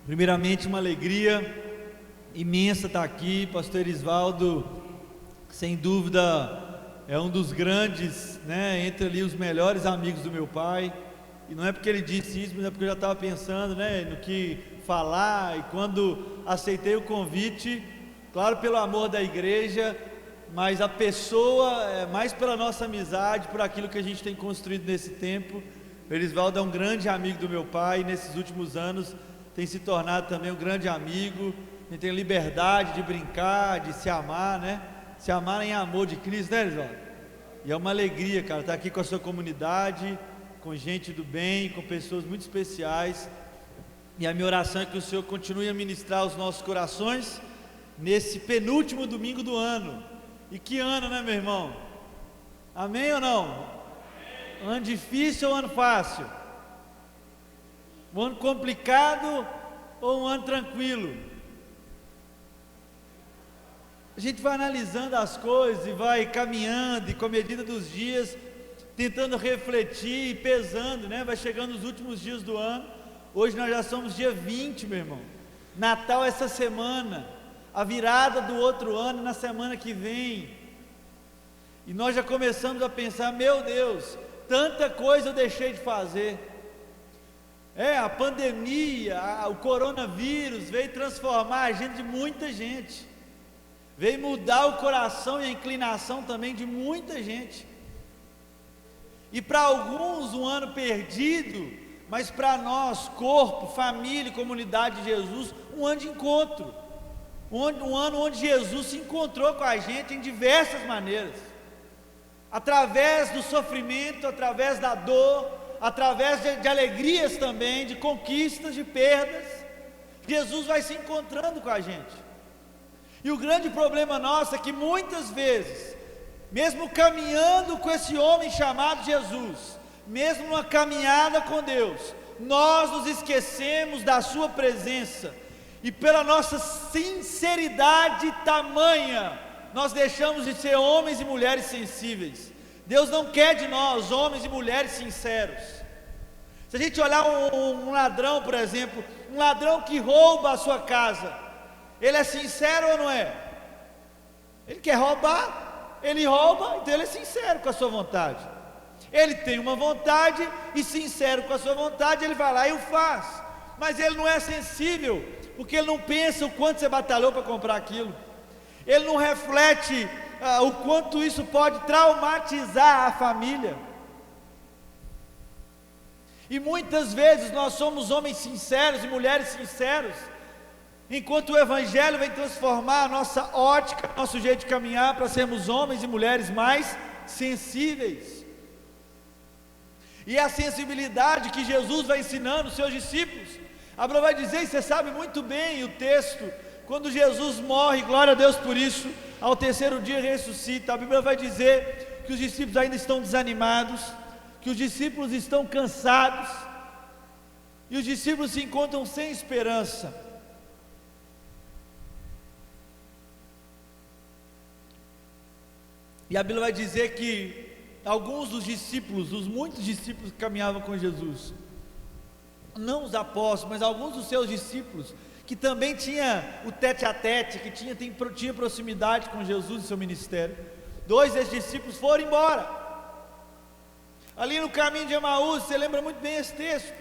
Primeiramente, uma alegria imensa estar aqui. Pastor Erisvaldo, sem dúvida, é um dos grandes, entre ali os melhores amigos do meu pai. E não é porque ele disse isso, mas é porque eu já estava pensando, no que falar. E quando aceitei o convite, claro, pelo amor da igreja, mas a pessoa, mais pela nossa amizade, por aquilo que a gente tem construído nesse tempo. O Erisvaldo é um grande amigo do meu pai, e nesses últimos anos tem se tornado também um grande amigo. A gente tem liberdade de brincar, de se amar, Se amar em amor de Cristo, Erisvaldo? E é uma alegria, cara, estar aqui com a sua comunidade, com gente do bem, com pessoas muito especiais. E a minha oração é que o Senhor continue a ministrar os nossos corações nesse penúltimo domingo do ano. E que ano, meu irmão? Amém ou não? Um ano difícil ou um ano fácil? Um ano complicado ou um ano tranquilo? A gente vai analisando as coisas e vai caminhando, e com a medida dos dias, tentando refletir e pesando, vai chegando os últimos dias do ano. Hoje nós já somos dia 20, meu irmão. Natal essa semana, a virada do outro ano na semana que vem. E nós já começamos a pensar, meu Deus, tanta coisa eu deixei de fazer. A pandemia, o coronavírus veio transformar a agenda de muita gente, veio mudar o coração e a inclinação também de muita gente. E para alguns um ano perdido, mas para nós, corpo, família e comunidade de Jesus, um ano de encontro, um ano onde Jesus se encontrou com a gente em diversas maneiras, através do sofrimento, através da dor, através de alegrias também, de conquistas, de perdas. Jesus vai se encontrando com a gente. E o grande problema nosso é que muitas vezes, mesmo caminhando com esse homem chamado Jesus, mesmo numa caminhada com Deus, nós nos esquecemos da sua presença, e pela nossa sinceridade tamanha, nós deixamos de ser homens e mulheres sensíveis. Deus não quer de nós homens e mulheres sinceros. Se a gente olhar um ladrão, por exemplo, um ladrão que rouba a sua casa, ele é sincero ou não é? Ele quer roubar, ele rouba, então ele é sincero com a sua vontade. Ele tem uma vontade, e sincero com a sua vontade, ele vai lá e o faz. Mas ele não é sensível, porque ele não pensa o quanto você batalhou para comprar aquilo. Ele não reflete o quanto isso pode traumatizar a família. E muitas vezes nós somos homens sinceros e mulheres sinceros, enquanto o Evangelho vem transformar a nossa ótica, nosso jeito de caminhar, para sermos homens e mulheres mais sensíveis. E a sensibilidade que Jesus vai ensinando os seus discípulos, a Bíblia vai dizer, e você sabe muito bem o texto, quando Jesus morre, glória a Deus por isso, ao terceiro dia ressuscita. A Bíblia vai dizer que os discípulos ainda estão desanimados, que os discípulos estão cansados, e os discípulos se encontram sem esperança. E a Bíblia vai dizer que alguns dos discípulos, os muitos discípulos que caminhavam com Jesus, não os apóstolos, mas alguns dos seus discípulos, que também tinha o tete a tete, que tinha proximidade com Jesus e seu ministério, dois desses discípulos foram embora, ali no caminho de Emaús. Você lembra muito bem esse texto,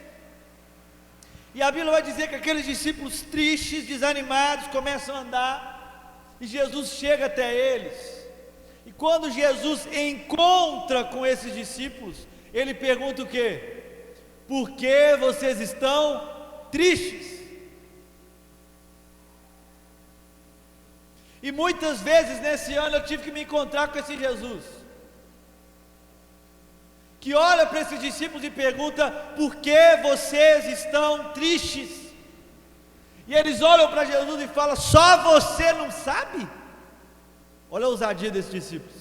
e a Bíblia vai dizer que aqueles discípulos tristes, desanimados, começam a andar, e Jesus chega até eles, e quando Jesus encontra com esses discípulos, ele pergunta o quê? Por que vocês estão tristes? E muitas vezes nesse ano eu tive que me encontrar com esse Jesus, que olha para esses discípulos e pergunta: por que vocês estão tristes? E eles olham para Jesus e falam: só você não sabe? Olha a ousadia desses discípulos,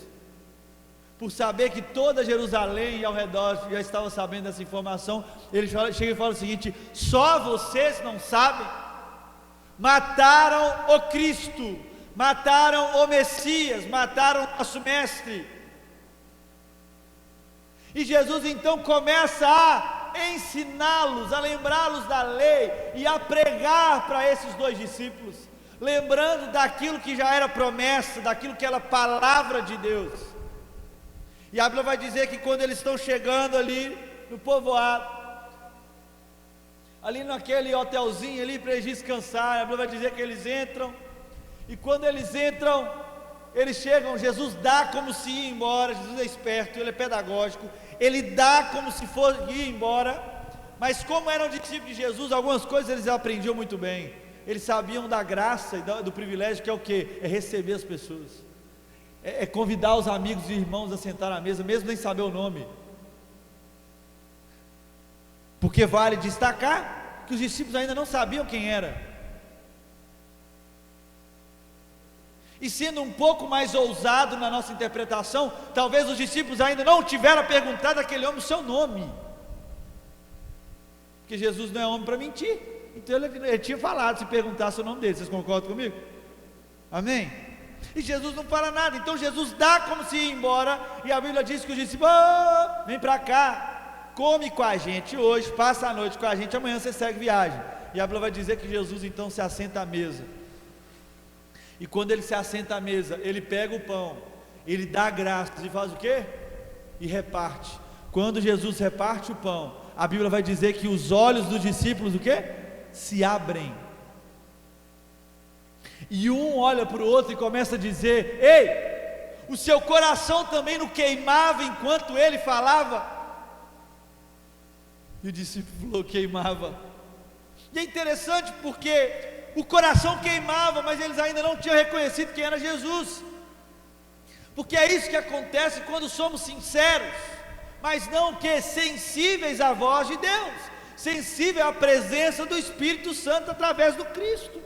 por saber que toda Jerusalém e ao redor já estava sabendo dessa informação. Ele chega e fala o seguinte: só vocês não sabem? Mataram o Cristo, mataram o Messias, mataram o nosso mestre. E Jesus então começa a a ensiná-los, a lembrá-los da lei e a pregar para esses dois discípulos, lembrando daquilo que já era promessa, daquilo que era palavra de Deus. E a Bíblia vai dizer que quando eles estão chegando ali no povoado, ali naquele hotelzinho ali para eles descansarem, a Bíblia vai dizer que eles entram, e quando eles entram, eles chegam, Jesus dá como se ir embora. Jesus é esperto, ele é pedagógico, ele dá como se fosse ir embora, mas como eram discípulos de Jesus, algumas coisas eles aprendiam muito bem, eles sabiam da graça e do privilégio que é o que? É receber as pessoas, é convidar os amigos e irmãos a sentar à mesa, mesmo nem saber o nome, porque vale destacar que os discípulos ainda não sabiam quem era. E sendo um pouco mais ousado na nossa interpretação, talvez os discípulos ainda não tiveram perguntado àquele homem o seu nome, porque Jesus não é homem para mentir, então ele tinha falado se perguntasse o nome dele. Vocês concordam comigo? Amém? E Jesus não fala nada, então Jesus dá como se ir embora, e a Bíblia diz que os discípulos, vem para cá, come com a gente hoje, passa a noite com a gente, amanhã você segue viagem. E a Bíblia vai dizer que Jesus então se assenta à mesa, e quando ele se assenta à mesa, ele pega o pão, ele dá graças e faz o quê? E reparte. Quando Jesus reparte o pão, a Bíblia vai dizer que os olhos dos discípulos o quê? Se abrem, e um olha para o outro e começa a dizer: ei, o seu coração também não queimava enquanto ele falava? E o discípulo falou: queimava. E é interessante porque o coração queimava, mas eles ainda não tinham reconhecido quem era Jesus, porque é isso que acontece quando somos sinceros, mas não que sensíveis à voz de Deus, sensível à presença do Espírito Santo através do Cristo.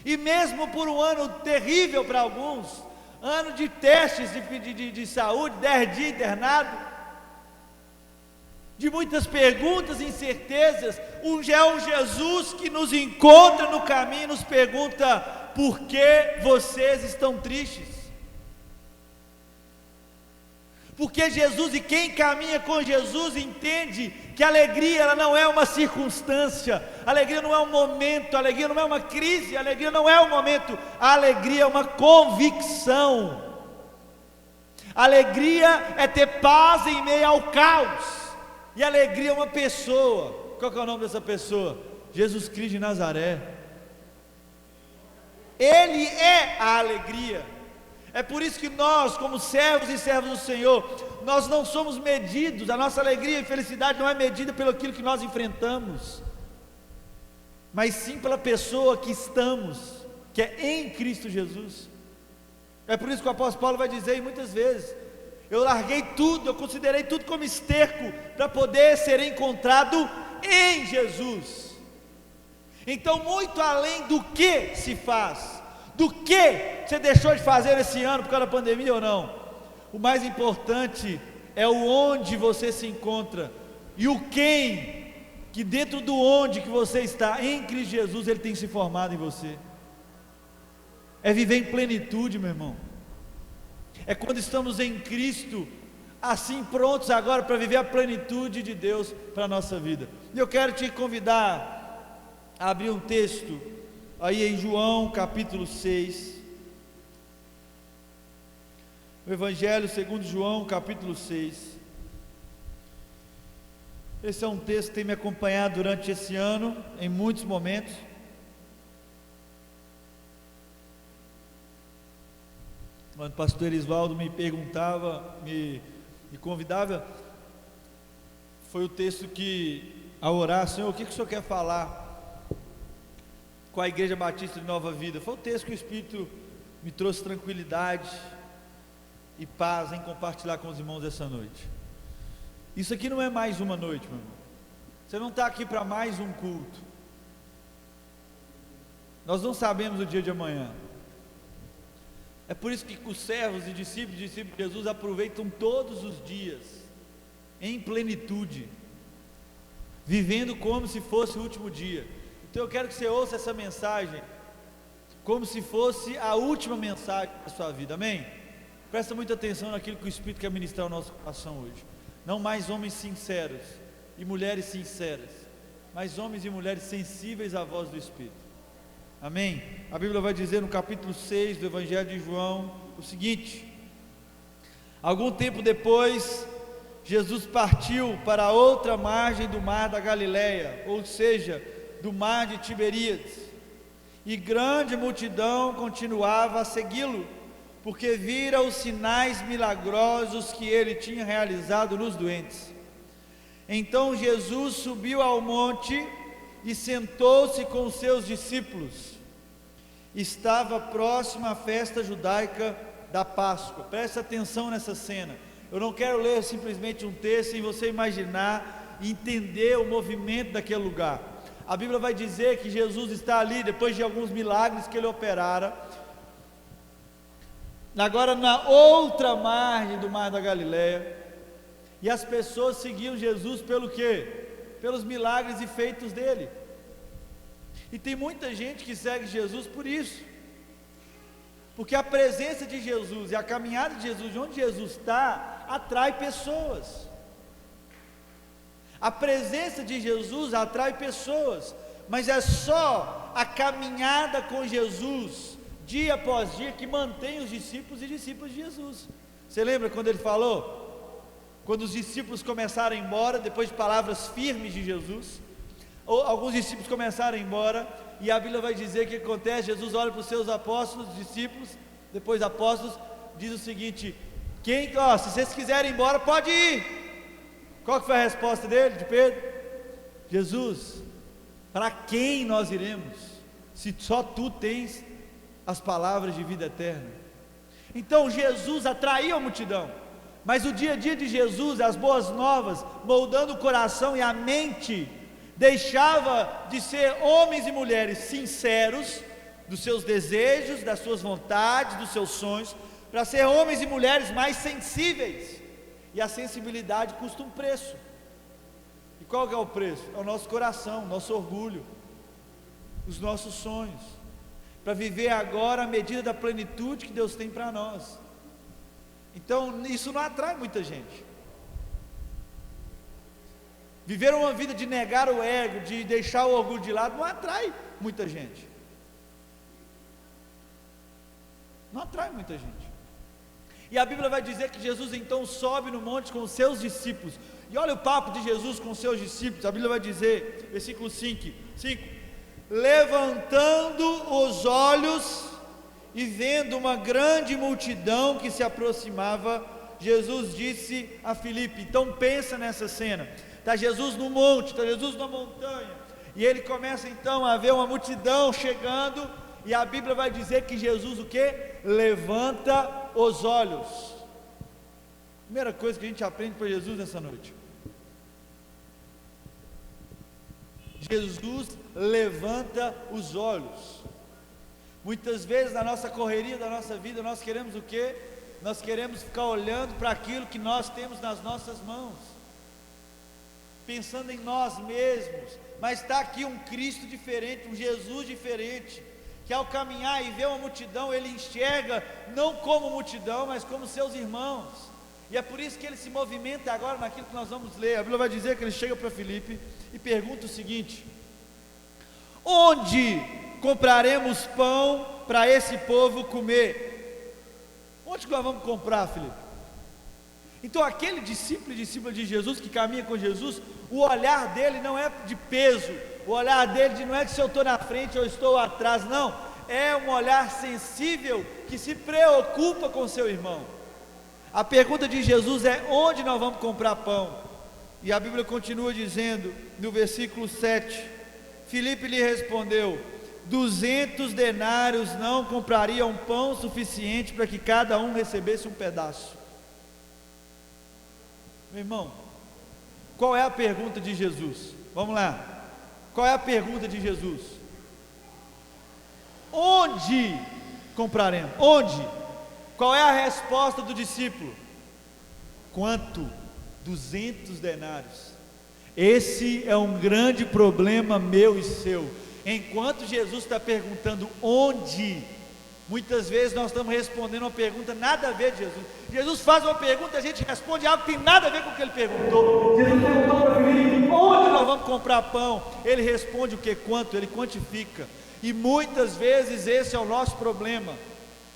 E mesmo por um ano terrível para alguns, ano de testes de saúde, 10 dias internado, de muitas perguntas e incertezas, um Jesus que nos encontra no caminho e nos pergunta: por que vocês estão tristes? Porque Jesus, e quem caminha com Jesus entende que a alegria ela não é uma circunstância, a alegria não é um momento, a alegria não é uma crise, a alegria não é um momento, a alegria é uma convicção. A alegria é ter paz em meio ao caos. E alegria é uma pessoa. Qual que é o nome dessa pessoa? Jesus Cristo de Nazaré. Ele é a alegria. É por isso que nós, como servos e servas do Senhor, nós não somos medidos, a nossa alegria e felicidade não é medida pelo aquilo que nós enfrentamos, mas sim pela pessoa que estamos, que é em Cristo Jesus. É por isso que o apóstolo Paulo vai dizer muitas vezes: eu larguei tudo, eu considerei tudo como esterco, para poder ser encontrado em Jesus. Então, muito além do que se faz, do que você deixou de fazer esse ano por causa da pandemia ou não, o mais importante é o onde você se encontra, e o quem, que dentro do onde que você está, em Cristo Jesus, Ele tem se formado em você. É viver em plenitude, meu irmão. É quando estamos em Cristo, assim prontos agora para viver a plenitude de Deus para a nossa vida. E eu quero te convidar a abrir um texto aí em João capítulo 6, o Evangelho segundo João capítulo 6. Esse é um texto que tem me acompanhado durante esse ano, em muitos momentos. Quando o pastor Erisvaldo me perguntava, me convidava, foi o texto que, ao orar: Senhor, o que o Senhor quer falar com a Igreja Batista de Nova Vida? Foi o texto que o Espírito me trouxe tranquilidade e paz em compartilhar com os irmãos essa noite. Isso aqui não é mais uma noite, meu irmão. Você não está aqui para mais um culto. Nós não sabemos o dia de amanhã. É por isso que os servos e discípulos de Jesus aproveitam todos os dias em plenitude, vivendo como se fosse o último dia. Então eu quero que você ouça essa mensagem como se fosse a última mensagem da sua vida, amém? Presta muita atenção naquilo que o Espírito quer ministrar ao nosso coração hoje. não mais homens sinceros e mulheres sinceras, mas homens e mulheres sensíveis à voz do Espírito. Amém? A Bíblia vai dizer no capítulo 6 do Evangelho de João o seguinte: algum tempo depois, Jesus partiu para a outra margem do mar da Galileia, ou seja, do mar de Tiberíades, e grande multidão continuava a segui-lo, porque vira os sinais milagrosos que ele tinha realizado nos doentes. Então Jesus subiu ao monte e sentou-se com os seus discípulos. Estava próxima a festa judaica da Páscoa. Preste atenção nessa cena. Eu não quero ler simplesmente um texto sem você imaginar e entender o movimento daquele lugar. A Bíblia vai dizer que Jesus está ali, depois de alguns milagres que ele operara, agora na outra margem do mar da Galileia, e as pessoas seguiam Jesus pelo quê? Pelos milagres e feitos dele. E tem muita gente que segue Jesus por isso, porque a presença de Jesus e a caminhada de Jesus, de onde Jesus está, atrai pessoas. A presença de Jesus atrai pessoas, mas é só a caminhada com Jesus, dia após dia, que mantém os discípulos e discípulos de Jesus. Você lembra quando ele falou? Quando os discípulos começaram a ir embora, depois de palavras firmes de Jesus, alguns discípulos começaram a ir embora, e a Bíblia vai dizer que acontece, Jesus olha para os seus apóstolos, discípulos, depois apóstolos, diz o seguinte: se vocês quiserem ir embora, pode ir. Qual que foi a resposta dele, de Pedro? Jesus, para quem nós iremos, se só tu tens as palavras de vida eterna? Então Jesus atraía a multidão, mas o dia a dia de Jesus, as boas novas, moldando o coração e a mente, deixava de ser homens e mulheres sinceros dos seus desejos, das suas vontades, dos seus sonhos, para ser homens e mulheres mais sensíveis. E a sensibilidade custa um preço. E qual que é o preço? É o nosso coração, nosso orgulho, os nossos sonhos, para viver agora a medida da plenitude que Deus tem para nós. Então isso não atrai muita gente. Viver uma vida de negar o ego, de deixar o orgulho de lado, não atrai muita gente. Não atrai muita gente. E a Bíblia vai dizer que Jesus então sobe no monte com os seus discípulos. E olha o papo de Jesus com os seus discípulos. A Bíblia vai dizer, versículo 5: levantando os olhos e vendo uma grande multidão que se aproximava, Jesus disse a Filipe. Então pensa nessa cena. Está Jesus no monte, está Jesus na montanha, e ele começa então a ver uma multidão chegando, e a Bíblia vai dizer que Jesus o que? Levanta os olhos. Primeira coisa que a gente aprende para Jesus nessa noite: Jesus levanta os olhos. Muitas vezes na nossa correria da nossa vida, nós queremos o que? Nós queremos ficar olhando para aquilo que nós temos nas nossas mãos, pensando em nós mesmos, mas está aqui um Cristo diferente, um Jesus diferente, que ao caminhar e ver uma multidão, ele enxerga não como multidão, mas como seus irmãos, e é por isso que ele se movimenta agora naquilo que nós vamos ler. A Bíblia vai dizer que ele chega para Filipe e pergunta o seguinte: onde compraremos pão para esse povo comer? Onde que nós vamos comprar, Filipe? Então aquele discípulo e discípula de Jesus que caminha com Jesus, o olhar dele não é de peso, o olhar dele não é que se eu estou na frente ou estou atrás, não, é um olhar sensível que se preocupa com seu irmão. A pergunta de Jesus é: onde nós vamos comprar pão? E a Bíblia continua dizendo no versículo 7, Filipe lhe respondeu: 200 denários não comprariam pão suficiente para que cada um recebesse um pedaço. Meu irmão, qual é a pergunta de Jesus? Vamos lá, qual é a pergunta de Jesus? Onde compraremos? Onde? Qual é a resposta do discípulo? Quanto? 200 denários. Esse é um grande problema meu e seu. Enquanto Jesus está perguntando onde, Muitas vezes nós estamos respondendo uma pergunta nada a ver de Jesus. Jesus faz uma pergunta, a gente responde algo que tem nada a ver com o que ele perguntou. Jesus perguntou para Filipe, onde nós vamos comprar pão? Ele responde o que? Quanto? Ele quantifica. E muitas vezes esse é o nosso problema.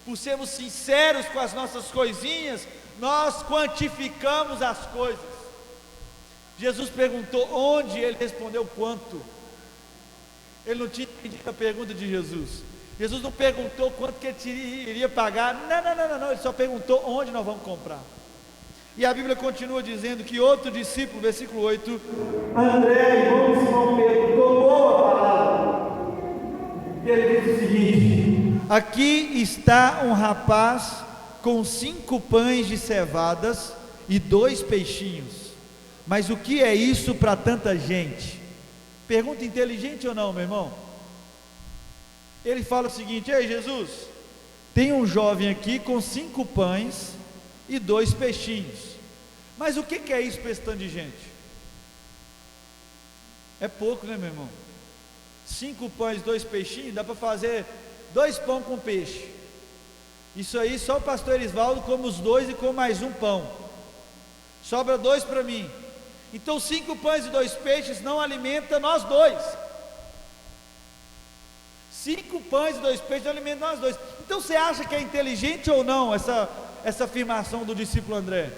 Por sermos sinceros com as nossas coisinhas, nós quantificamos as coisas. Jesus perguntou onde, ele respondeu quanto. Ele não tinha entendido a pergunta de Jesus. Jesus não perguntou quanto que ele iria pagar. Não, ele só perguntou onde nós vamos comprar. E a Bíblia continua dizendo que outro discípulo, versículo 8, André, irmão de Simão Pedro, tomou a palavra. E ele disse o seguinte: aqui está um rapaz com 5 pães de cevadas e 2 peixinhos. Mas o que é isso para tanta gente? Pergunta inteligente ou não, meu irmão? Ele fala o seguinte: ei Jesus, tem um jovem aqui com 5 pães e 2 peixinhos. Mas o que é isso para esse tanto de gente? É pouco, né, meu irmão? 5 pães, 2 peixinhos, dá para fazer 2 pão com peixe. Isso aí só o pastor Erisvaldo come os 2 e come mais um pão. Sobra 2 para mim. Então 5 pães e 2 peixes não alimenta nós dois. 5 pães e 2 peixes não alimentam nós dois. Então você acha que é inteligente ou não essa afirmação do discípulo André?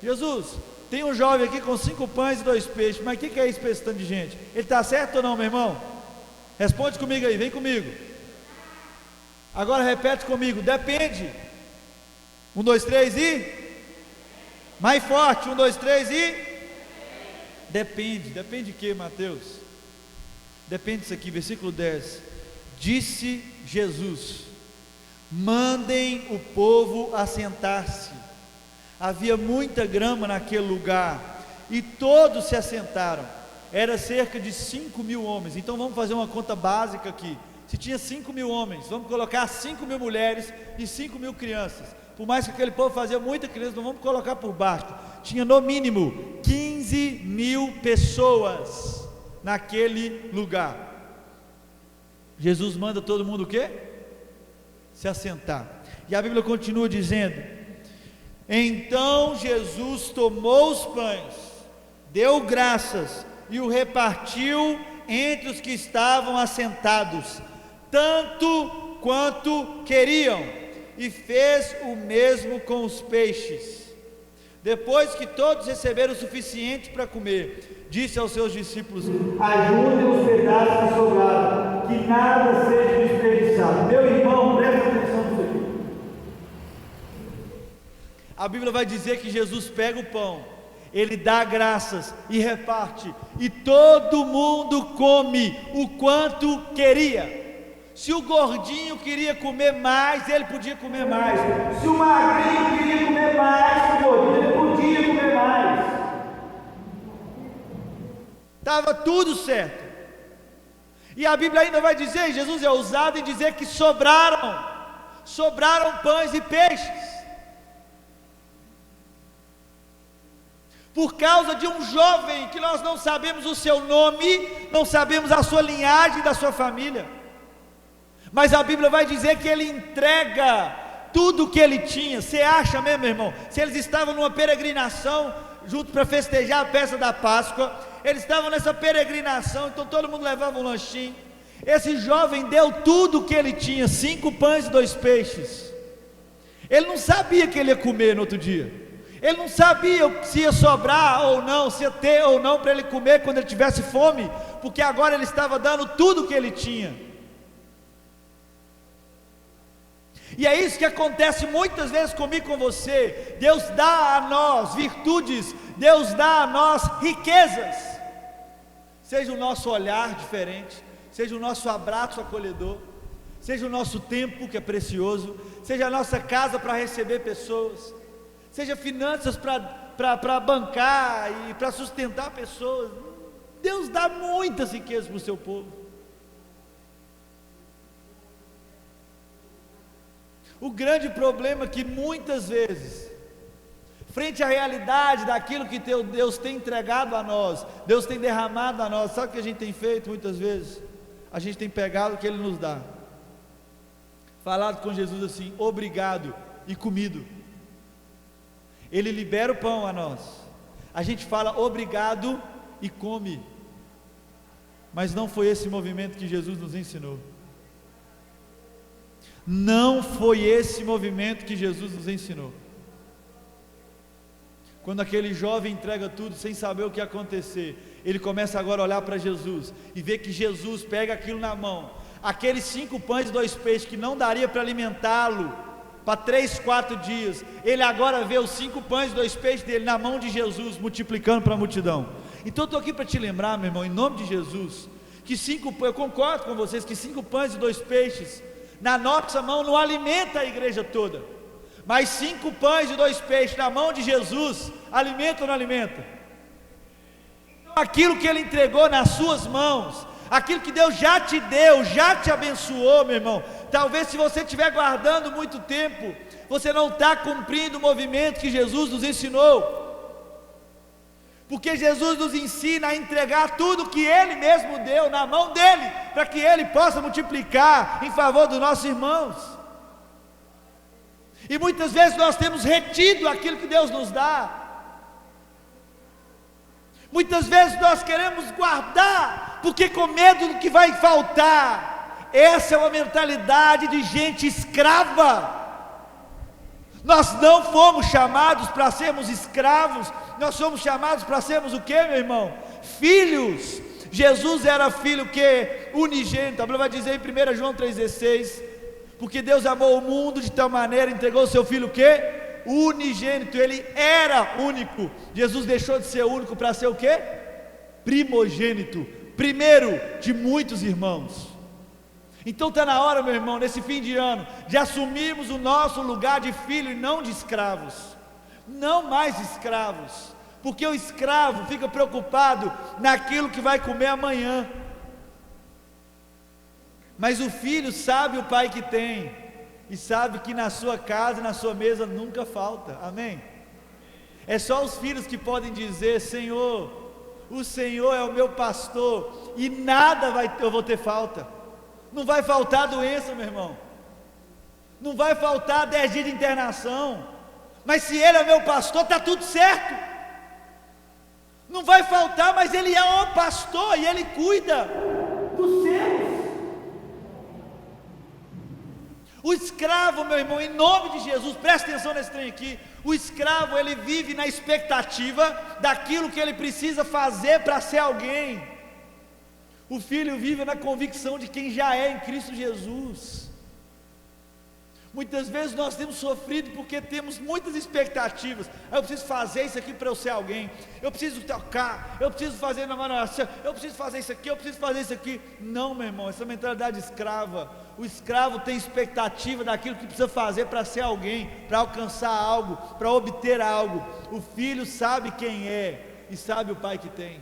Jesus, tem um jovem aqui com 5 pães e 2 peixes, mas o que é isso para esse tanto de gente? Ele está certo ou não, meu irmão? Responde comigo aí, vem comigo. Agora repete comigo, depende. 1, 2, 3 e? Mais forte, 1, 2, 3 e? Depende de quê, Mateus? Depende disso aqui, versículo 10. Disse Jesus: mandem o povo assentar-se. Havia muita grama naquele lugar, e todos se assentaram. Era cerca de 5.000 homens. Então vamos fazer uma conta básica aqui. Se tinha 5.000 homens, vamos colocar 5.000 mulheres e 5.000 crianças. Por mais que aquele povo fazia muita criança, não vamos colocar por baixo. Tinha no mínimo 15.000 pessoas naquele lugar. Jesus manda todo mundo o quê? Se assentar. E a Bíblia continua dizendo: então Jesus tomou os pães, deu graças e o repartiu entre os que estavam assentados, tanto quanto queriam, e fez o mesmo com os peixes. Depois que todos receberam o suficiente para comer, disse aos seus discípulos: ajudem os pedaços que sobraram, que nada seja desperdiçado. Meu irmão, presta atenção nisso aqui. A Bíblia vai dizer que Jesus pega o pão, ele dá graças e reparte, e todo mundo come o quanto queria. Se o gordinho queria comer mais, ele podia comer mais. Se o magrinho queria comer mais, o gordinho, ele podia comer mais. Estava tudo certo. E a Bíblia ainda vai dizer, Jesus é ousado em dizer que sobraram pães e peixes. Por causa de um jovem que nós não sabemos o seu nome, não sabemos a sua linhagem da sua família. Mas a Bíblia vai dizer que ele entrega tudo o que ele tinha. Você acha mesmo, irmão? Se eles estavam numa peregrinação junto para festejar a festa da Páscoa, eles estavam nessa peregrinação, então todo mundo levava um lanchinho. Esse jovem deu tudo o que ele tinha, 5 pães e 2 peixes. Ele não sabia que ele ia comer no outro dia. Ele não sabia se ia sobrar ou não, se ia ter ou não para ele comer quando ele tivesse fome, porque agora ele estava dando tudo o que ele tinha. E é isso que acontece muitas vezes comigo e com você. Deus dá a nós virtudes, Deus dá a nós riquezas, seja o nosso olhar diferente, seja o nosso abraço acolhedor, seja o nosso tempo que é precioso, seja a nossa casa para receber pessoas, seja finanças para bancar e para sustentar pessoas. Deus dá muitas riquezas para o seu povo. O grande problema é que muitas vezes, frente à realidade daquilo que Deus tem entregado a nós, Deus tem derramado a nós, sabe o que a gente tem feito muitas vezes? A gente tem pegado o que Ele nos dá, falado com Jesus assim: obrigado, e comido. Ele libera o pão a nós, a gente fala obrigado e come. Mas não foi esse movimento que Jesus nos ensinou. Não foi esse movimento que Jesus nos ensinou. Quando aquele jovem entrega tudo sem saber o que ia acontecer, ele começa agora a olhar para Jesus e ver que Jesus pega aquilo na mão, aqueles 5 pães e 2 peixes que não daria para alimentá-lo para 3, 4 dias, ele agora vê os 5 pães e 2 peixes dele na mão de Jesus, multiplicando para a multidão. Então eu estou aqui para te lembrar, meu irmão, em nome de Jesus, que eu concordo com vocês, que 5 pães e 2 peixes na nossa mão não alimenta a igreja toda, mas 5 pães e 2 peixes na mão de Jesus, alimenta ou não alimenta? Aquilo que Ele entregou nas suas mãos, aquilo que Deus já te deu, já te abençoou, meu irmão. Talvez se você estiver guardando muito tempo, você não está cumprindo o movimento que Jesus nos ensinou, porque Jesus nos ensina a entregar tudo que Ele mesmo deu na mão dEle, para que Ele possa multiplicar em favor dos nossos irmãos. E muitas vezes nós temos retido aquilo que Deus nos dá. Muitas vezes nós queremos guardar, porque com medo do que vai faltar. Essa é uma mentalidade de gente escrava. Nós não fomos chamados para sermos escravos, nós somos chamados para sermos o que, meu irmão? Filhos. Jesus era filho que? Unigênito. A Bíblia vai dizer em 1 João 3,16, porque Deus amou o mundo de tal maneira, entregou o seu filho o que? Unigênito. Ele era único. Jesus deixou de ser único para ser o que? Primogênito, primeiro de muitos irmãos. Então está na hora, meu irmão, nesse fim de ano, de assumirmos o nosso lugar de filho e não de escravos. Não mais escravos, porque o escravo fica preocupado naquilo que vai comer amanhã, mas o filho sabe o pai que tem, e sabe que na sua casa, na sua mesa nunca falta. Amém? É só os filhos que podem dizer: Senhor, o Senhor é o meu pastor, e nada eu vou ter falta. Não vai faltar doença, meu irmão, não vai faltar 10 dias de internação, mas se Ele é meu pastor, está tudo certo. Não vai faltar, mas Ele é o pastor, e Ele cuida dos seus. O escravo, meu irmão, em nome de Jesus, presta atenção nesse trem aqui. O escravo, ele vive na expectativa daquilo que ele precisa fazer para ser alguém. O filho vive na convicção de quem já é em Cristo Jesus. Muitas vezes nós temos sofrido porque temos muitas expectativas. Eu preciso fazer isso aqui para eu ser alguém, eu preciso tocar, eu preciso fazer na oração, eu preciso fazer isso aqui, eu preciso fazer isso aqui. Não, meu irmão, essa mentalidade escrava. O escravo tem expectativa daquilo que precisa fazer para ser alguém, para alcançar algo, para obter algo. O filho sabe quem é e sabe o pai que tem.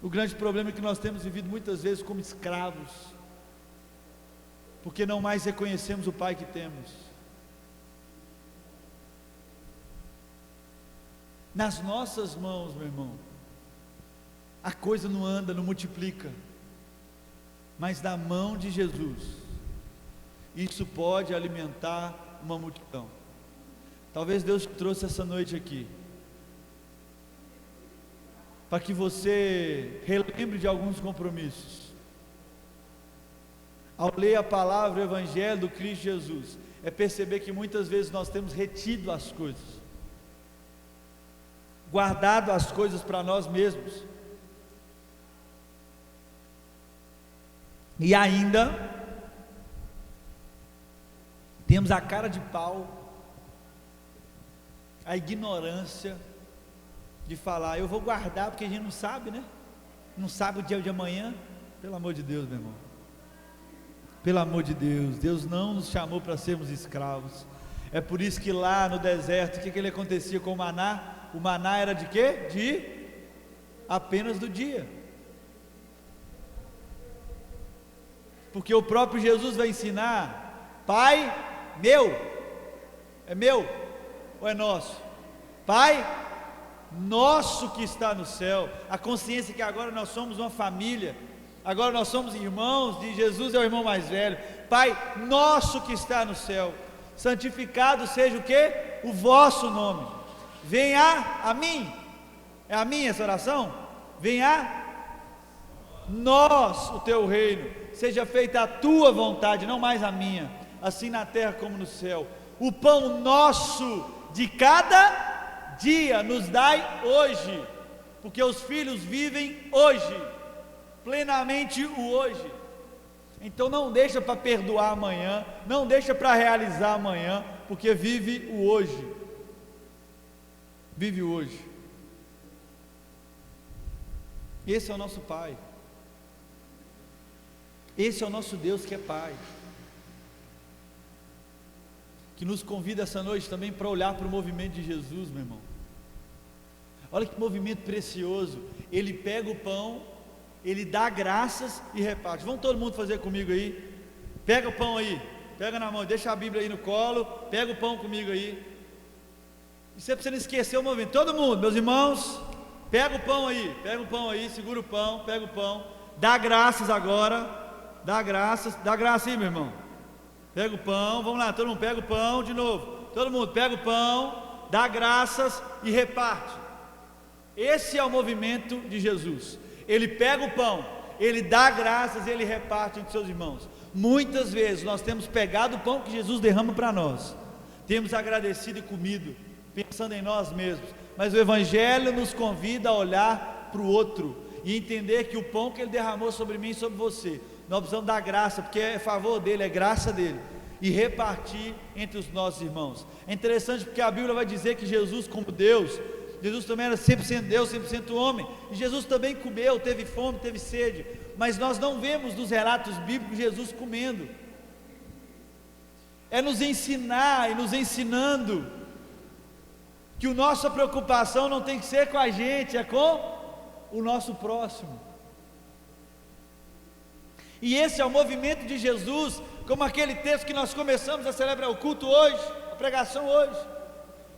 O grande problema é que nós temos vivido muitas vezes como escravos, porque não mais reconhecemos o pai que temos. Nas nossas mãos, meu irmão, a coisa não anda, não multiplica, mas na mão de Jesus, isso pode alimentar uma multidão. Talvez Deus te trouxe essa noite aqui, para que você relembre de alguns compromissos. Ao ler a palavra, o Evangelho do Cristo Jesus, é perceber que muitas vezes nós temos retido as coisas, guardado as coisas para nós mesmos, e ainda temos a cara de pau, a ignorância de falar: eu vou guardar, porque a gente não sabe, né? Não sabe o dia de amanhã. Pelo amor de Deus, meu irmão, pelo amor de Deus, Deus não nos chamou para sermos escravos. É por isso que lá no deserto, o que ele acontecia com o maná? O maná era de quê? De apenas do dia, porque o próprio Jesus vai ensinar: Pai meu, é meu ou é nosso? Pai nosso que está no céu. A consciência que agora nós somos uma família, agora nós somos irmãos, e Jesus é o irmão mais velho. Pai nosso que está no céu, santificado seja o que? O vosso nome, venha a mim, é a minha essa oração? Venha nós o teu reino, seja feita a tua vontade, não mais a minha, assim na terra como no céu. O pão nosso de cada dia nos dai hoje, porque os filhos vivem hoje, plenamente o hoje. Então não deixa para perdoar amanhã, não deixa para realizar amanhã, porque vive o hoje. Vive o hoje. Esse é o nosso Pai. Esse é o nosso Deus que é Pai, que nos convida essa noite também para olhar para o movimento de Jesus, meu irmão. Olha que movimento precioso. Ele pega o pão, ele dá graças e reparte. Vamos todo mundo fazer comigo aí? Pega o pão aí, pega na mão, deixa a Bíblia aí no colo, pega o pão comigo aí. E você precisa não esquecer o movimento. Todo mundo, meus irmãos, pega o pão aí, segura o pão, pega o pão, dá graças agora, dá graça aí, meu irmão. Pega o pão, vamos lá, todo mundo pega o pão de novo. Todo mundo pega o pão, dá graças e reparte. Esse é o movimento de Jesus. Ele pega o pão, ele dá graças e ele reparte entre seus irmãos. Muitas vezes nós temos pegado o pão que Jesus derrama para nós, temos agradecido e comido, pensando em nós mesmos, mas o Evangelho nos convida a olhar para o outro e entender que o pão que ele derramou sobre mim e sobre você, nós precisamos dar graça, porque é favor dele, é graça dele, e repartir entre os nossos irmãos. É interessante porque a Bíblia vai dizer que Jesus, como Deus, Jesus também era 100% Deus, 100% homem, e Jesus também comeu, teve fome, teve sede, mas nós não vemos nos relatos bíblicos Jesus comendo. É nos ensinar e nos ensinando que a nossa preocupação não tem que ser com a gente, é com o nosso próximo. E esse é o movimento de Jesus, como aquele texto que nós começamos a celebrar o culto hoje, a pregação hoje.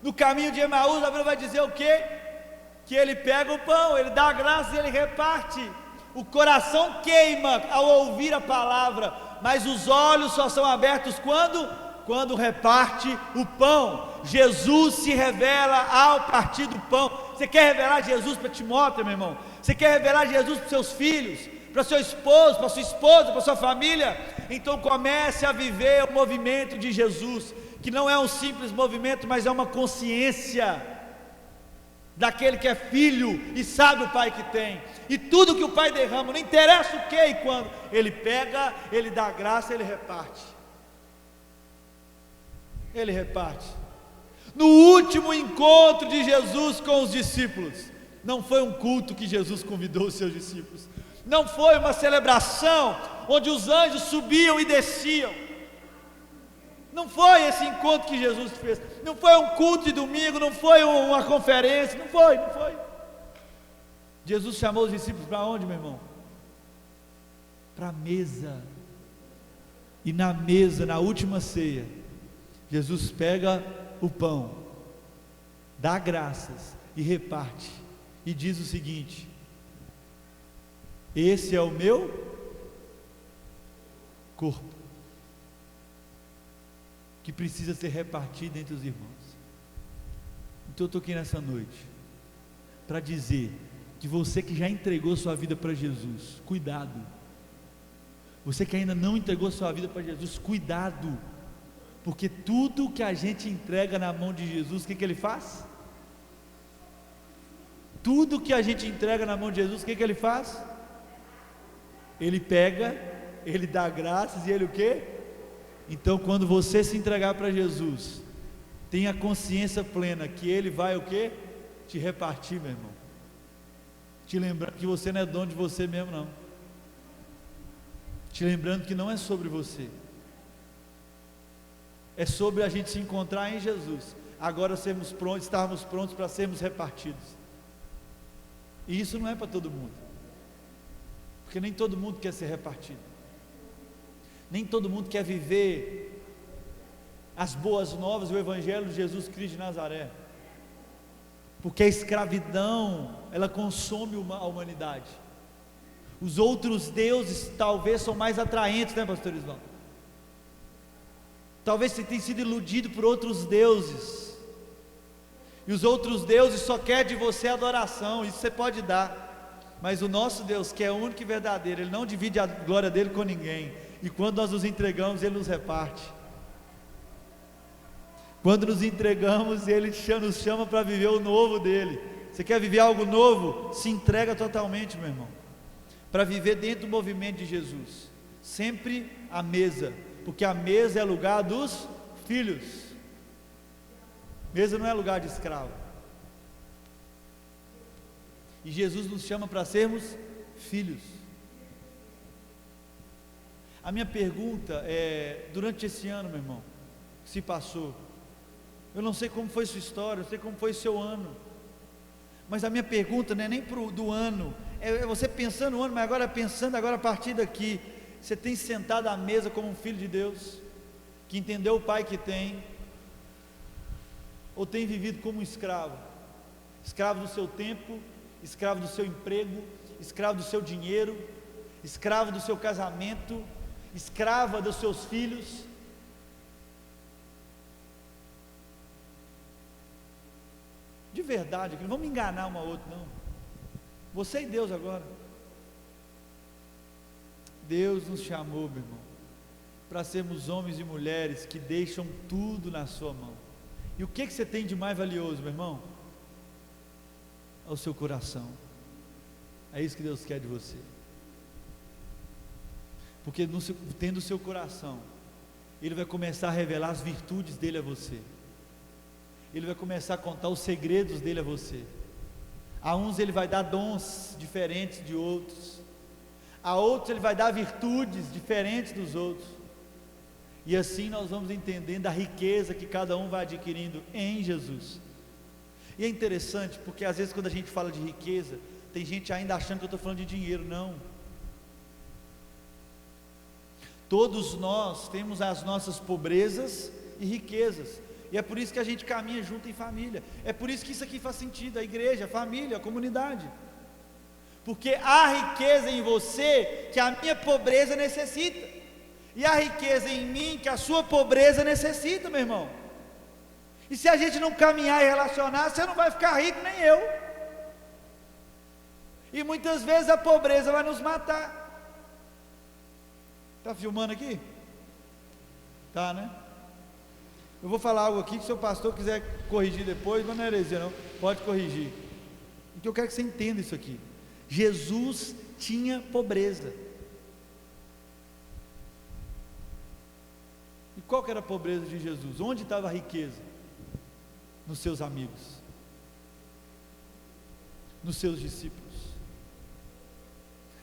No caminho de Emaús, a Bíblia vai dizer o quê? Que ele pega o pão, ele dá a graça e ele reparte. O coração queima ao ouvir a palavra, mas os olhos só são abertos quando reparte o pão. Jesus se revela ao partir do pão. Você quer revelar Jesus para Timóteo, meu irmão? Você quer revelar Jesus para seus filhos, para seu esposo, para sua esposa, para sua família? Então comece a viver o movimento de Jesus, que não é um simples movimento, mas é uma consciência daquele que é filho e sabe o Pai que tem, e tudo que o Pai derrama, não interessa o que e quando, ele pega, ele dá graça, ele reparte. Ele reparte. No último encontro de Jesus com os discípulos, não foi um culto que Jesus convidou os seus discípulos, não foi uma celebração onde os anjos subiam e desciam, não foi esse encontro que Jesus fez, não foi um culto de domingo, não foi uma conferência, não foi. Jesus chamou os discípulos para onde, meu irmão? Para a mesa. E na mesa, na última ceia, Jesus pega o pão, dá graças e reparte, e diz o seguinte: esse é o meu corpo, que precisa ser repartido entre os irmãos. Então eu estou aqui nessa noite para dizer que você que já entregou sua vida para Jesus, cuidado. Você que ainda não entregou sua vida para Jesus, cuidado, porque tudo que a gente entrega na mão de Jesus, o que ele faz? Tudo que a gente entrega na mão de Jesus, o que ele faz? Ele pega, ele dá graças e ele o quê? Então quando você se entregar para Jesus, tenha consciência plena que ele vai o quê? Te repartir, meu irmão, te lembrando que você não é dono de você mesmo não, te lembrando que não é sobre você, é sobre a gente se encontrar em Jesus, agora estarmos prontos para sermos repartidos. E isso não é para todo mundo, porque nem todo mundo quer ser repartido, nem todo mundo quer viver as boas novas, o Evangelho de Jesus Cristo de Nazaré, porque a escravidão, ela consome a humanidade. Os outros deuses talvez são mais atraentes, né, pastor Isvaldo? Talvez você tenha sido iludido por outros deuses, e os outros deuses só querem de você adoração. Isso você pode dar, mas o nosso Deus, que é o único e verdadeiro, Ele não divide a glória dele com ninguém, e quando nós nos entregamos, Ele nos reparte. Quando nos entregamos, Ele nos chama para viver o novo dele. Você quer viver algo novo? Se entrega totalmente, meu irmão, para viver dentro do movimento de Jesus, sempre à mesa, porque a mesa é lugar dos filhos. Mesa não é lugar de escravo, e Jesus nos chama para sermos filhos. A minha pergunta é, durante esse ano, meu irmão, que se passou, eu não sei como foi sua história, eu sei como foi seu ano, mas a minha pergunta não é nem do ano, é você pensando no ano, mas agora pensando agora a partir daqui, você tem sentado à mesa como um filho de Deus, que entendeu o Pai que tem, ou tem vivido como um escravo? Escravo do seu tempo, escravo do seu emprego, escravo do seu dinheiro, escravo do seu casamento, escrava dos seus filhos. De verdade, não vamos enganar uma outra, não. Você e Deus agora. Deus nos chamou, meu irmão, para sermos homens e mulheres que deixam tudo na sua mão. E o que você tem de mais valioso, meu irmão? É o seu coração. É isso que Deus quer de você. Porque tendo o seu coração, Ele vai começar a revelar as virtudes dele a você. Ele vai começar a contar os segredos dele a você. A uns Ele vai dar dons diferentes de outros, a outros Ele vai dar virtudes diferentes dos outros. E assim nós vamos entendendo a riqueza que cada um vai adquirindo em Jesus. E é interessante, porque às vezes quando a gente fala de riqueza, tem gente ainda achando que eu estou falando de dinheiro. Não. Todos nós temos as nossas pobrezas e riquezas, e é por isso que a gente caminha junto em família. É por isso que isso aqui faz sentido, a igreja, a família, a comunidade, porque há riqueza em você que a minha pobreza necessita, e há riqueza em mim que a sua pobreza necessita, meu irmão. E se a gente não caminhar e relacionar, você não vai ficar rico, nem eu. E muitas vezes a pobreza vai nos matar. Está filmando aqui? Tá, né? Eu vou falar algo aqui que se o pastor quiser corrigir depois, mas não é heresia não, pode corrigir. Então eu quero que você entenda isso aqui. Jesus tinha pobreza. E qual que era a pobreza de Jesus? Onde estava a riqueza? Nos seus amigos, nos seus discípulos.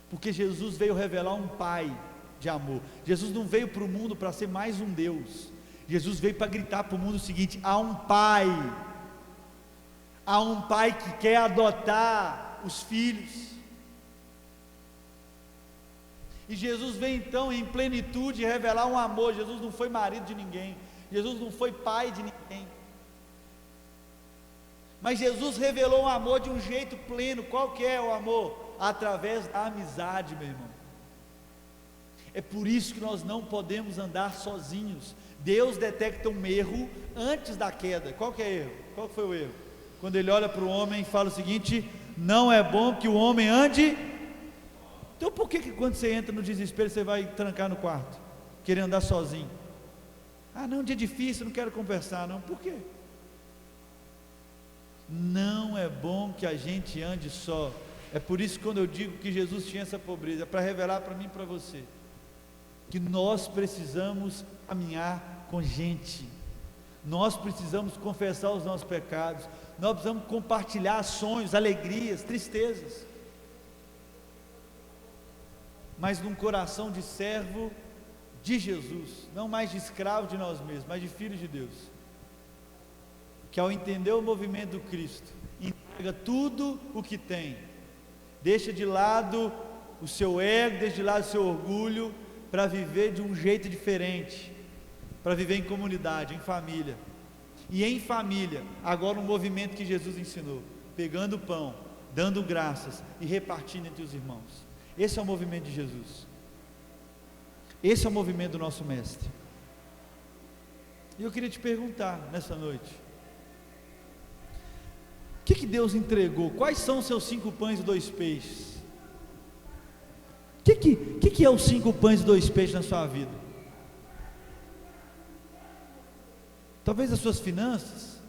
Porque Jesus veio revelar um Pai de amor. Jesus não veio para o mundo para ser mais um Deus. Jesus veio para gritar para o mundo o seguinte: há um Pai que quer adotar os filhos. E Jesus veio então em plenitude revelar um amor. Jesus não foi marido de ninguém, Jesus não foi pai de ninguém, mas Jesus revelou um amor de um jeito pleno. Qual que é o amor? Através da amizade, meu irmão. É por isso que nós não podemos andar sozinhos. Deus detecta um erro antes da queda. Qual que é o erro? Qual que foi o erro? Quando Ele olha para o homem e fala o seguinte: não é bom que o homem ande. Então por que quando você entra no desespero, você vai trancar no quarto, querer andar sozinho? Ah não, dia difícil, não quero conversar não. Por quê? Não é bom que a gente ande só. É por isso que quando eu digo que Jesus tinha essa pobreza, é para revelar para mim e para você, que nós precisamos caminhar com gente, nós precisamos confessar os nossos pecados, nós precisamos compartilhar sonhos, alegrias, tristezas, mas num coração de servo de Jesus, não mais de escravo de nós mesmos, mas de filho de Deus, que ao entender o movimento do Cristo, entrega tudo o que tem, deixa de lado o seu ego, deixa de lado o seu orgulho, para viver de um jeito diferente, para viver em comunidade, em família. E em família, agora um movimento que Jesus ensinou, pegando o pão, dando graças e repartindo entre os irmãos. Esse é o movimento de Jesus, esse é o movimento do nosso Mestre. E eu queria te perguntar nessa noite: o que Deus entregou? Quais são os seus 5 pães e 2 peixes? O que é os 5 pães e 2 peixes na sua vida? Talvez as suas finanças,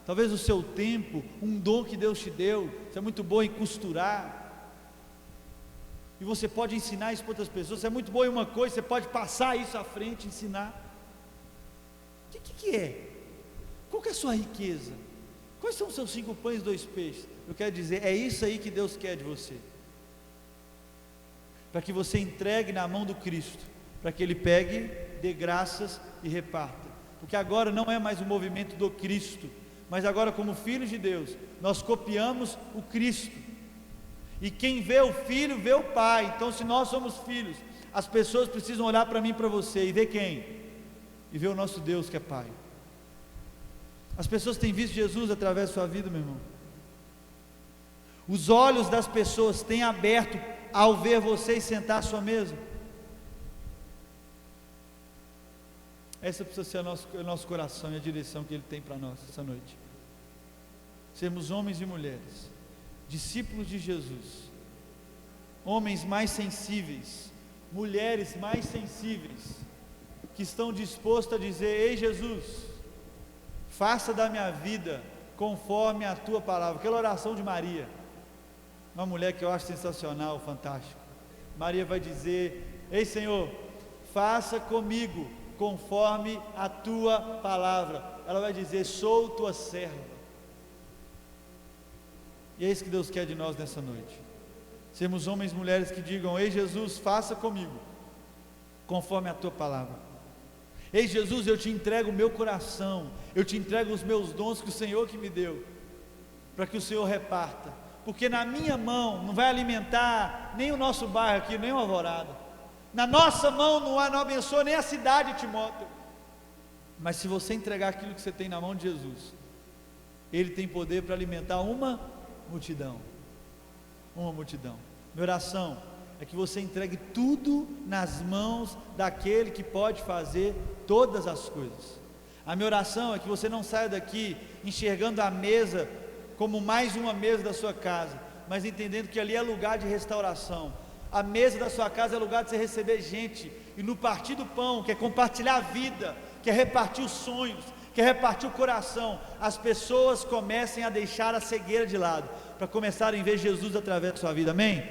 talvez o seu tempo, um dom que Deus te deu. Você é muito bom em costurar, e você pode ensinar isso para outras pessoas. Você é muito bom em uma coisa, você pode passar isso à frente, ensinar. O que é? Qual que é a sua riqueza? Quais são os seus 5 pães e 2 peixes? Eu quero dizer, é isso aí que Deus quer de você, para que você entregue na mão do Cristo, para que Ele pegue, dê graças e reparta. Porque agora não é mais o movimento do Cristo, mas agora, como filhos de Deus, nós copiamos o Cristo, e quem vê o Filho, vê o Pai. Então, se nós somos filhos, as pessoas precisam olhar para mim e para você, e ver quem? E ver o nosso Deus que é Pai. As pessoas têm visto Jesus através da sua vida, meu irmão. Os olhos das pessoas têm aberto ao ver vocês sentar à sua mesa. Essa precisa ser o nosso coração e a direção que Ele tem para nós essa noite. Sermos homens e mulheres, discípulos de Jesus, homens mais sensíveis, mulheres mais sensíveis, que estão dispostos a dizer: ei Jesus, faça da minha vida conforme a tua palavra. Aquela oração de Maria, uma mulher que eu acho sensacional, fantástico. Maria vai dizer: ei Senhor, faça comigo conforme a tua palavra. Ela vai dizer: sou tua serva. E é isso que Deus quer de nós nessa noite, sermos homens e mulheres que digam: ei Jesus, faça comigo conforme a tua palavra. Ei Jesus, eu te entrego o meu coração, eu te entrego os meus dons que o Senhor que me deu, para que o Senhor reparta, porque na minha mão não vai alimentar nem o nosso bairro aqui, nem o Alvorada, na nossa mão não abençoa nem a cidade de Timóteo, mas se você entregar aquilo que você tem na mão de Jesus, Ele tem poder para alimentar uma multidão. Minha oração é que você entregue tudo nas mãos daquele que pode fazer todas as coisas. A minha oração é que você não saia daqui enxergando a mesa como mais uma mesa da sua casa, mas entendendo que ali é lugar de restauração. A mesa da sua casa é lugar de você receber gente, e no partir do pão, que é compartilhar a vida, que é repartir os sonhos, que é repartir o coração, as pessoas comecem a deixar a cegueira de lado, para começarem a ver Jesus através da sua vida. Amém?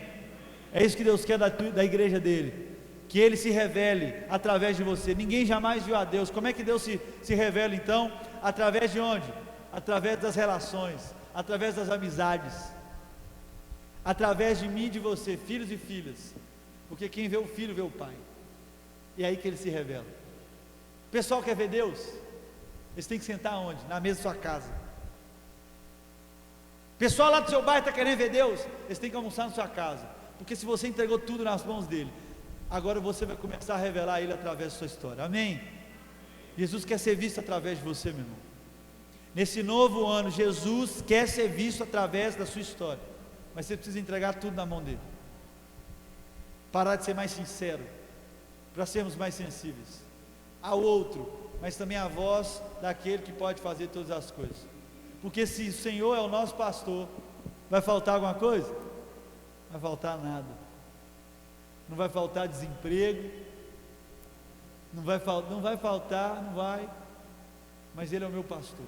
É isso que Deus quer da igreja dele, que Ele se revele através de você. Ninguém jamais viu a Deus. Como é que Deus se revela então? Através de onde? Através das relações, através das amizades, através de mim e de você, filhos e filhas, porque quem vê o Filho vê o Pai, e é aí que Ele se revela. O pessoal quer ver Deus? Eles têm que sentar onde? Na mesa da sua casa. O pessoal lá do seu bairro está querendo ver Deus? Eles têm que almoçar na sua casa, porque se você entregou tudo nas mãos dele, agora você vai começar a revelar Ele através da sua história. Amém? Jesus quer ser visto através de você, meu irmão. Nesse novo ano, Jesus quer ser visto através da sua história, mas você precisa entregar tudo na mão dele, parar de ser mais sincero, para sermos mais sensíveis ao outro, mas também à voz daquele que pode fazer todas as coisas. Porque se o Senhor é o nosso pastor, vai faltar alguma coisa? Não vai faltar nada. Não vai faltar desemprego, não vai faltar, mas Ele é o meu pastor,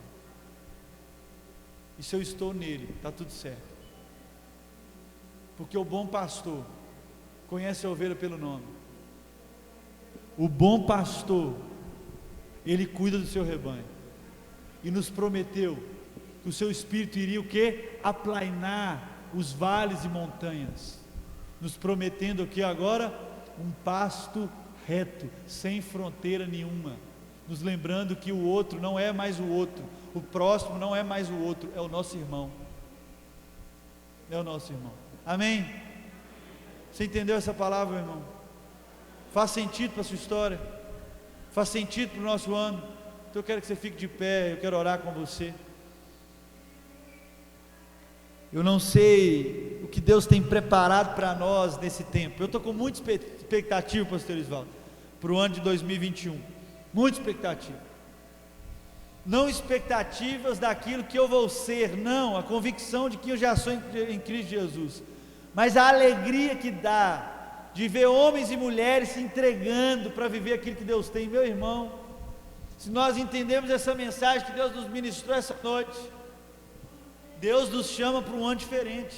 e se eu estou nele, está tudo certo, porque o bom pastor conhece a ovelha pelo nome. O bom pastor, Ele cuida do seu rebanho, e nos prometeu que o seu Espírito iria o quê? Aplainar os vales e montanhas, nos prometendo aqui agora um pasto reto, sem fronteira nenhuma, nos lembrando que o outro não é mais o outro, o próximo não é mais o outro, é o nosso irmão, é o nosso irmão. Amém? Você entendeu essa palavra, meu irmão? Faz sentido para a sua história? Faz sentido para o nosso ano? Então eu quero que você fique de pé, eu quero orar com você. Eu não sei o que Deus tem preparado para nós nesse tempo. Eu estou com muita expectativa, pastor Isvaldo, para o ano de 2021, muita expectativa. Não expectativas daquilo que eu vou ser, não, a convicção de que eu já sou em Cristo Jesus, mas a alegria que dá de ver homens e mulheres se entregando para viver aquilo que Deus tem. Meu irmão, se nós entendemos essa mensagem que Deus nos ministrou essa noite, Deus nos chama para um ano diferente,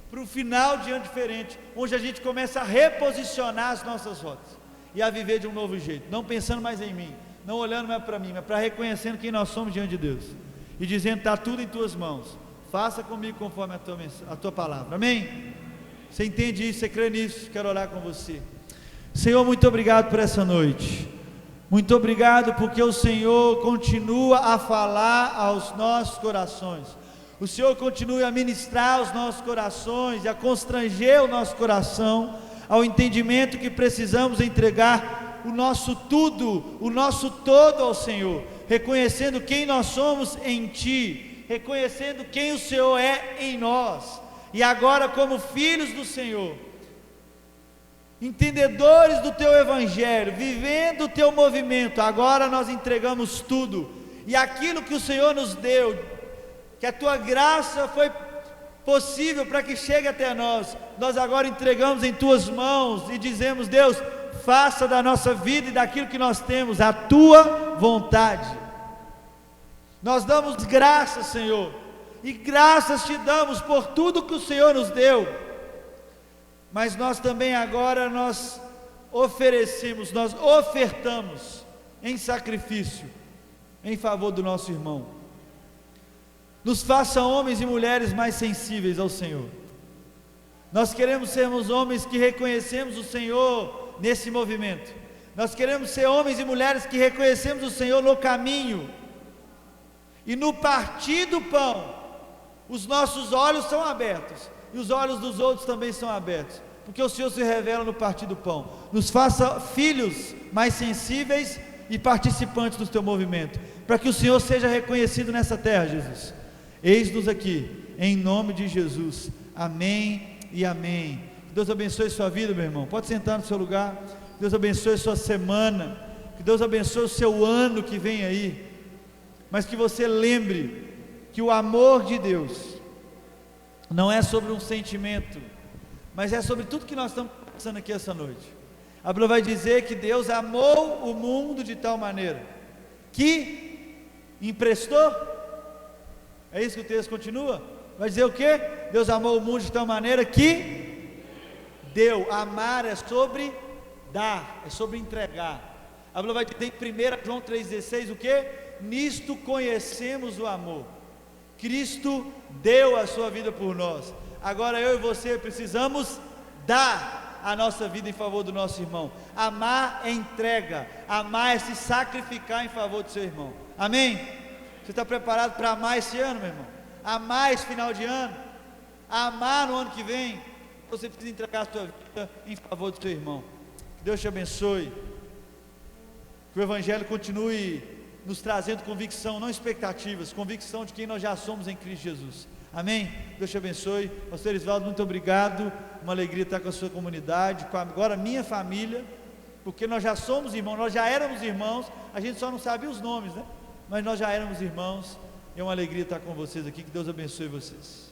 para um final de ano diferente, onde a gente começa a reposicionar as nossas rotas e a viver de um novo jeito, não pensando mais em mim, não olhando mais para mim, mas para reconhecendo quem nós somos diante de Deus e dizendo: está tudo em tuas mãos, faça comigo conforme a tua palavra. Amém? Você entende isso? Você crê nisso? Quero orar com você. Senhor, muito obrigado por essa noite, muito obrigado porque o Senhor continua a falar aos nossos corações, o Senhor continua a ministrar aos nossos corações e a constranger o nosso coração ao entendimento que precisamos entregar o nosso tudo, o nosso todo ao Senhor, reconhecendo quem nós somos em Ti, reconhecendo quem o Senhor é em nós, e agora como filhos do Senhor, entendedores do Teu Evangelho, vivendo o Teu movimento, agora nós entregamos tudo, e aquilo que o Senhor nos deu, que a Tua graça foi possível para que chegue até nós, nós agora entregamos em Tuas mãos, e dizemos: Deus, faça da nossa vida e daquilo que nós temos a Tua vontade. Nós damos graças, Senhor, e graças Te damos por tudo que o Senhor nos deu, mas nós também agora nós ofertamos em sacrifício em favor do nosso irmão. Nos faça homens e mulheres mais sensíveis ao Senhor. Nós queremos sermos homens que reconhecemos o Senhor nesse movimento. Nós queremos ser homens e mulheres que reconhecemos o Senhor no caminho, e no partir do pão, os nossos olhos são abertos, e os olhos dos outros também são abertos, porque o Senhor se revela no partir do pão. Nos faça filhos mais sensíveis e participantes do Teu movimento, para que o Senhor seja reconhecido nessa terra, Jesus. Eis-nos aqui, em nome de Jesus. Amém e amém. Que Deus abençoe sua vida, meu irmão. Pode sentar no seu lugar. Que Deus abençoe sua semana. Que Deus abençoe o seu ano que vem aí. Mas que você lembre que o amor de Deus não é sobre um sentimento, mas é sobre tudo que nós estamos pensando aqui essa noite. A Bíblia vai dizer que Deus amou o mundo de tal maneira que emprestou. É isso que o texto continua? Vai dizer o quê? Deus amou o mundo de tal maneira que deu. Amar é sobre dar, é sobre entregar. A Bíblia vai dizer em 1 João 3,16 o quê? Nisto conhecemos o amor. Cristo deu a sua vida por nós. Agora eu e você precisamos dar a nossa vida em favor do nosso irmão. Amar é entrega, amar é se sacrificar em favor do seu irmão. Amém? Você está preparado para amar esse ano, meu irmão? Amar esse final de ano? Amar no ano que vem? Você precisa entregar a sua vida em favor do seu irmão. Que Deus te abençoe. Que o Evangelho continue nos trazendo convicção, não expectativas, convicção de quem nós já somos em Cristo Jesus. Amém? Deus te abençoe. Pastor Isvaldo, muito obrigado. Uma alegria estar com a sua comunidade, com agora a minha família, porque nós já somos irmãos, nós já éramos irmãos, a gente só não sabia os nomes, né? Mas nós já éramos irmãos. É uma alegria estar com vocês aqui. Que Deus abençoe vocês.